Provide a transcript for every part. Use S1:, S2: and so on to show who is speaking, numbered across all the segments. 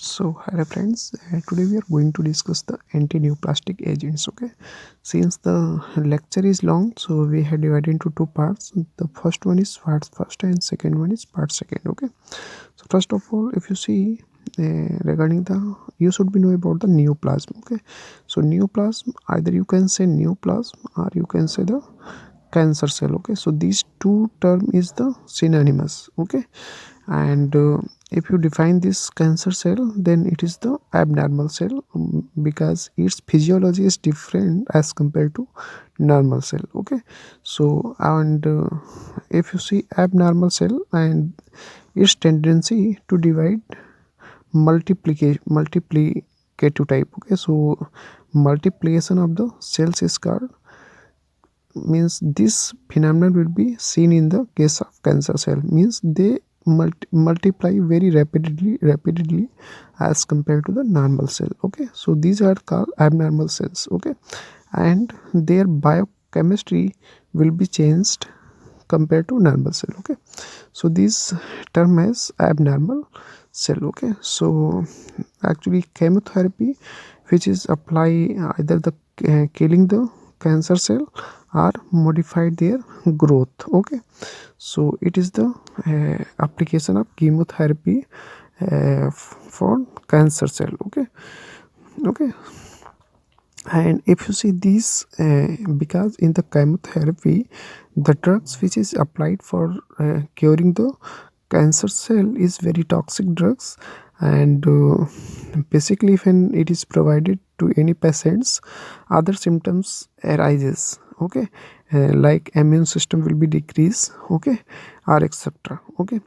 S1: So hello friends, today we are going to discuss the anti-neoplastic agents. Okay, since the lecture is long, so we had divided into two parts. The first one is part first and second one is part second. Okay, so first of all, if you see regarding the, you should be know about the neoplasm. Okay, so neoplasm, either you can say neoplasm or you can say the cancer cell. Okay, so these two term is the synonymous. Okay, and if you define this cancer cell, then it is the abnormal cell, because its physiology is different as compared to normal cell. Okay, so and if you see abnormal cell and its tendency to divide multiplicative type. Okay, so multiplication of the cells is called, means this phenomenon will be seen in the case of cancer cell, means they multiply very rapidly as compared to the normal cell. Okay, so these are called abnormal cells. Okay, and their biochemistry will be changed compared to normal cell. Okay, so this term is abnormal cell. Okay, so actually chemotherapy which is apply either the killing the cancer cell or modified their growth. Okay, so it is the application of chemotherapy for cancer cell. Okay, and if you see these because in the chemotherapy the drugs which is applied for curing the cancer cell is very toxic drugs, and basically when it is provided to any patients, other symptoms arises. Okay, like immune system will be decreased. Okay, or etc. Okay,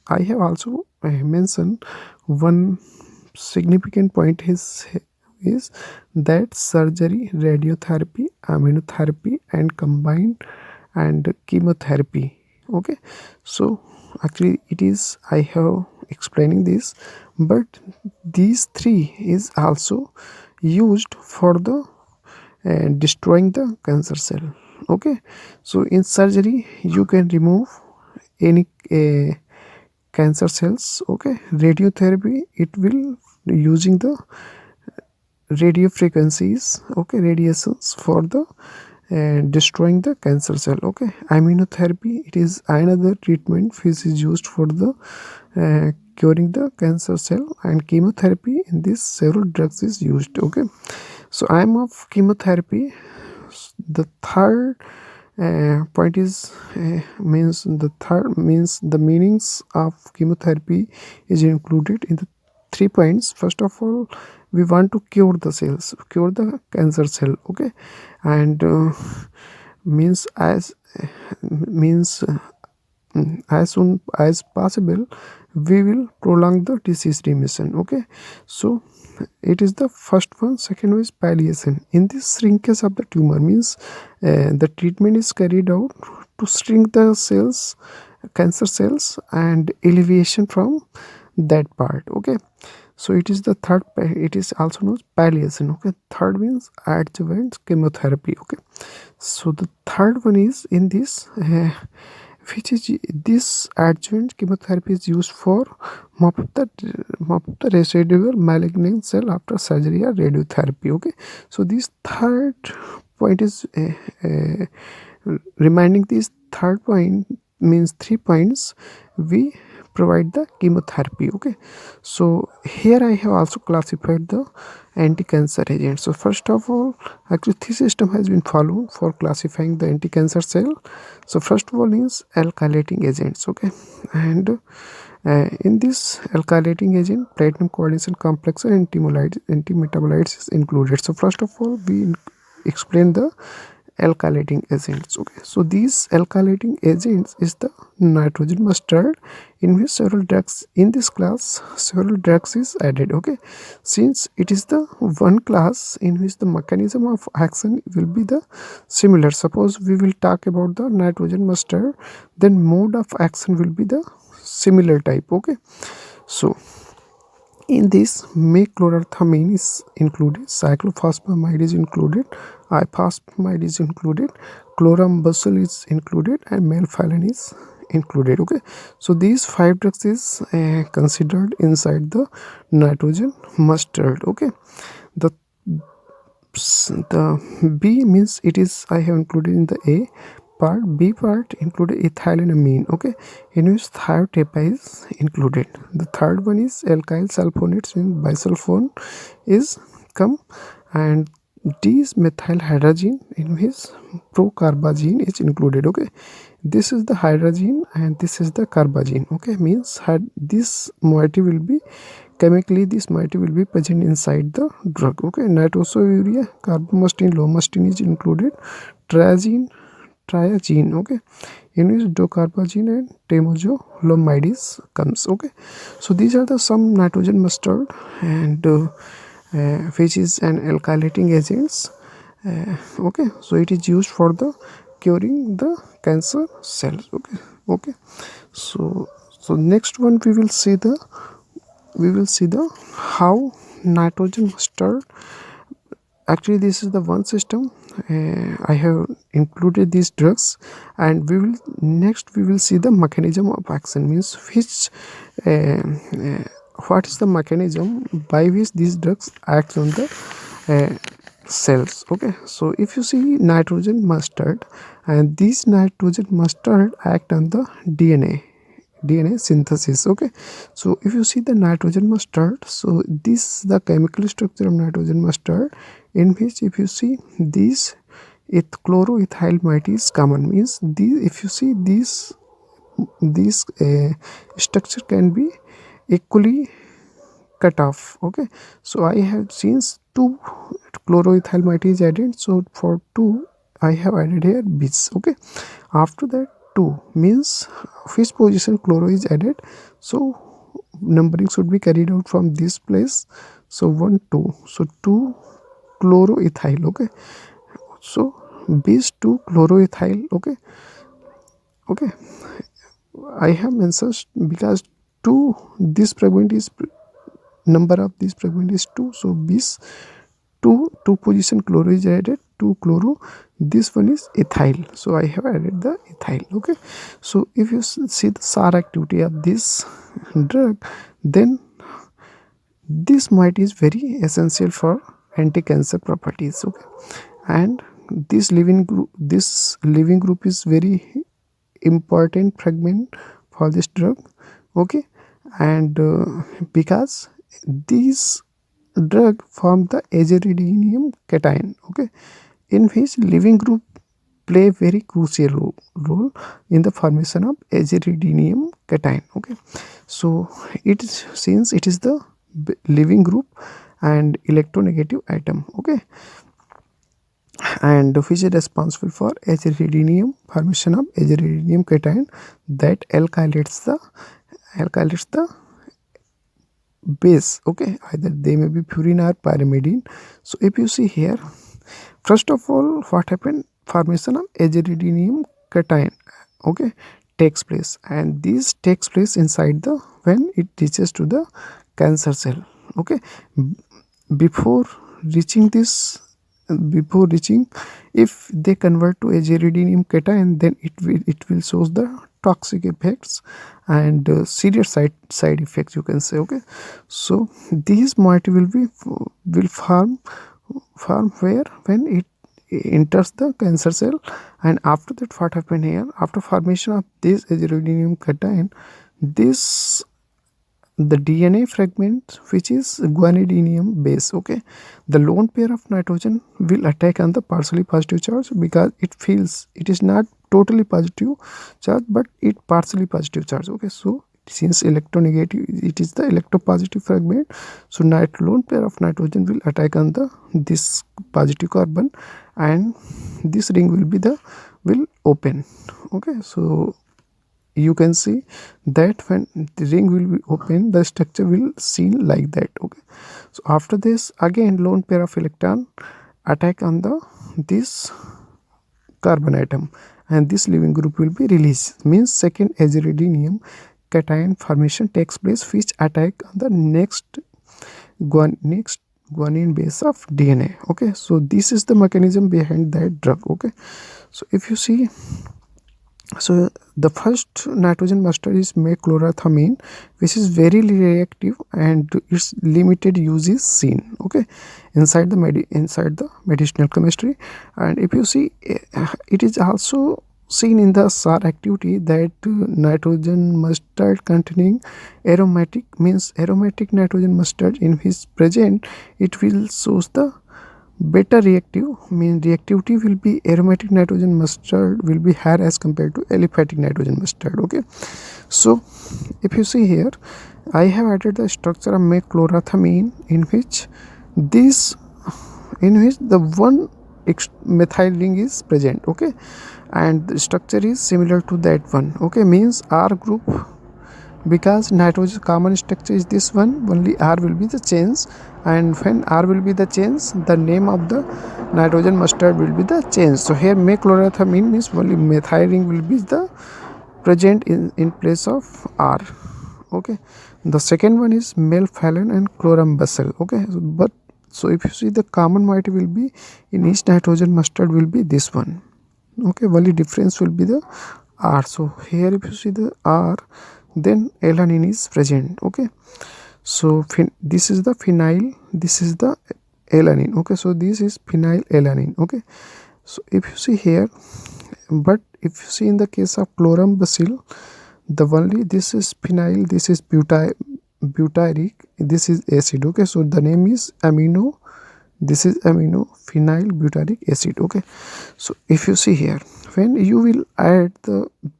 S1: I have also mentioned one significant point is that surgery, radiotherapy, immunotherapy, and combined and chemotherapy. Okay, so actually it is, I have explaining this, but these three is also used for the destroying the cancer cell. Okay, so in surgery you can remove any cancer cells. Okay, radiotherapy, it will using the radio frequencies, okay, radiations for the destroying the cancer cell. Okay, immunotherapy, it is another treatment which is used for the curing the cancer cell, and chemotherapy, in this several drugs is used. Okay, so I am of chemotherapy. The third point is means the meanings of chemotherapy is included in the 3 points. First of all, we want to cure the cells, cure the cancer cell. Okay, and means means as soon as possible we will prolong the disease remission. Okay, so it is the first one. Second one is palliation. In this shrinkage of the tumor, means the treatment is carried out to shrink the cells, cancer cells, and elevation from that part. Okay, so it is the third, it is also known as palliation. Okay, third means adjuvant chemotherapy. Okay, so the third one is in this which is this adjuvant chemotherapy is used for mop up the residual malignant cell after surgery or radiotherapy. Okay, so this third point is reminding this third point, means 3 points we provide the chemotherapy. Okay, so here I have also classified the anti-cancer agents. So first of all, actually this system has been followed for classifying the anti-cancer cell. So first of all is alkylating agents. Okay, and in this alkylating agent, platinum coordination complex and antimetabolites is included. So first of all, we explain the alkylating agents. Okay, so these alkylating agents is the nitrogen mustard, in which several drugs in this class, several drugs is added. Okay, since it is the one class in which the mechanism of action will be the similar. Suppose we will talk about the nitrogen mustard, then mode of action will be the similar type. Okay, so in this, mecloramine is included, cyclophosphamide is included, ifosfamide is included, chlorambucil is included, and melphalan is included. Okay, so these 5 drugs is considered inside the nitrogen mustard. Okay, the the B means it is I have included in the A part. B part included ethylenamine, okay, in which thiotepa is included. The third one is alkyl sulfonates, in bisulfone is come, and D is methyl hydrazine, in which procarbazine is included. Okay, this is the hydrazine and this is the carbazine. Okay, means this moiety will be chemically, this moiety will be present inside the drug. Okay, nitrosourea, carbamazepine, lomustine is included. Triazine, okay, in which docarbazine and temozolomide comes. Okay, so these are the some nitrogen mustard, and which is an alkylating agents. Okay, so it is used for the curing the cancer cells. Okay, so next one we will see the how nitrogen mustard. Actually, this is the one system. I have included these drugs, and we will see the mechanism of action, means which what is the mechanism by which these drugs act on the cells. Okay, so if you see nitrogen mustard, and this nitrogen mustard act on the DNA synthesis. Okay, so if you see the nitrogen mustard, so this the chemical structure of nitrogen mustard, in which if you see this chloroethyl moiety is common, means these, if you see this structure can be equally cut off. Okay, so I have since 2 chloroethyl moiety is added, so for 2 I have added here bis. Okay, after that 2 means which position chloro is added, so numbering should be carried out from this place. So 1 2, so 2 chloroethyl. Okay, so bis 2 chloroethyl. Okay, I have mentioned because 2 this fragment is number of this fragment is 2, so bis 2 position chloro is added, 2 chloro, this one is ethyl, so I have added the ethyl. Okay, so if you see the SAR activity of this drug, then this moiety is very essential for anti-cancer properties. Okay, and this living group is very important fragment for this drug. Okay, and because these drug form the aziridinium cation. Okay, in which living group play very crucial role in the formation of aziridinium cation. Okay, so it is, since it is the living group and electronegative atom. Okay, and which is responsible for aziridinium, formation of aziridinium cation that alkylates the base. Okay, either they may be purine or pyrimidine. So if you see here, first of all, what happened, formation of aziridinium cation, okay, takes place, and this takes place inside the when it reaches to the cancer cell. Okay, before reaching this, if they convert to aziridinium cation, then it will shows the toxic effects and serious side effects, you can say. Okay, so these moiety will form where when it enters the cancer cell, and after that what happen here, after formation of this aziridinium cation, this the DNA fragment which is guanidinium base. Okay, the lone pair of nitrogen will attack on the partially positive charge, because it feels it is not totally positive charge but it partially positive charge. Okay, so since electronegative, it is the electropositive fragment, so lone pair of nitrogen will attack on the this positive carbon, and this ring will open. Okay, so you can see that when the ring will be open, the structure will seen like that. Okay, so after this, again lone pair of electron attack on the this carbon atom, and this living group will be released, means second aziridinium cation formation takes place, which attack on the next guanine base of DNA. Okay, so this is the mechanism behind that drug. Okay, so if you see So the first nitrogen mustard is mechlorathamine, which is very reactive and its limited use is seen, okay, inside the medicinal chemistry. And if you see, it is also seen in the SAR activity that nitrogen mustard containing aromatic, means aromatic nitrogen mustard in which present, it will shows the better reactive, mean reactivity will be aromatic nitrogen mustard will be higher as compared to aliphatic nitrogen mustard, okay. So if you see here, I have added the structure of mechlorathamine in which this, in which the one methyl ring is present, okay, and the structure is similar to that one, okay, means R group, because nitrogen common structure is this one, only R will be the chains, and when R will be the chains, the name of the nitrogen mustard will be the chains. So here mechlorathamine means only methyl ring will be the present in place of R, okay. The second one is melphalan and chlorambucil, okay. So if you see, the common moiety will be in each nitrogen mustard will be this one, okay, only difference will be the R. So here if you see the R, then alanine is present, okay. So this is the phenyl, this is the alanine, okay. So this is phenyl alanine, okay. So if you see here, but if you see in the case of chlorambucil, the only this is phenyl, this is butyric, this is acid, okay. So the name is amino, this is amino phenyl butyric acid, okay. So if you see here, when you will add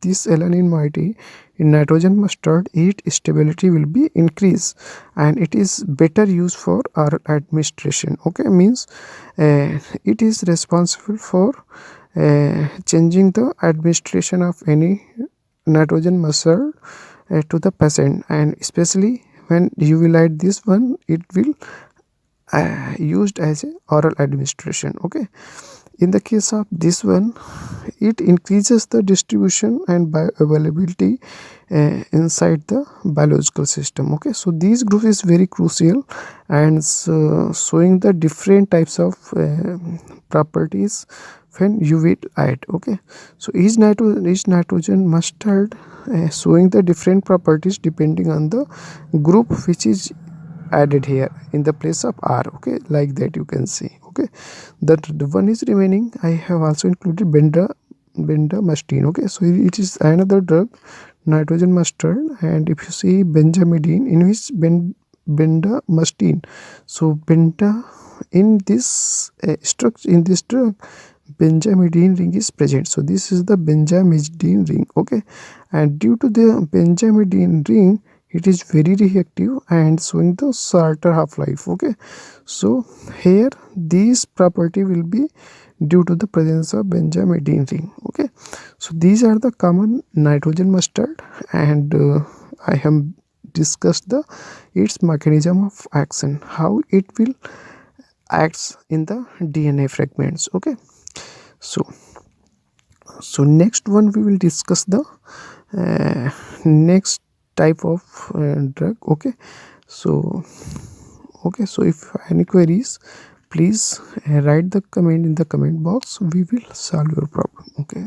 S1: this alanine moiety in nitrogen mustard, its stability will be increased and it is better used for our administration, okay. Means it is responsible for changing the administration of any nitrogen mustard to the patient, and especially when you will add this one, it will used as a oral administration, okay. In the case of this one, it increases the distribution and bioavailability inside the biological system, okay. So these group is very crucial and showing the different types of properties when you will add, okay. So each nitrogen mustard showing the different properties depending on the group which is added here in the place of R, okay, like that you can see, okay. That the one is remaining, I have also included bendamustine, okay. So it is another drug, nitrogen mustard, and if you see benzamidine in which bendamustine, so benda in this structure, in this drug benzamidine ring is present, so this is the benzamidine ring, okay. And due to the benzamidine ring, it is very reactive and showing the shorter half-life, okay. So here this property will be due to the presence of benzamidine ring, okay. So these are the common nitrogen mustard, and I have discussed the its mechanism of action, how it will acts in the DNA fragments, okay. So next one we will discuss the next type of drug, okay. So so if any queries, please write the comment in the comment box, we will solve your problem, okay.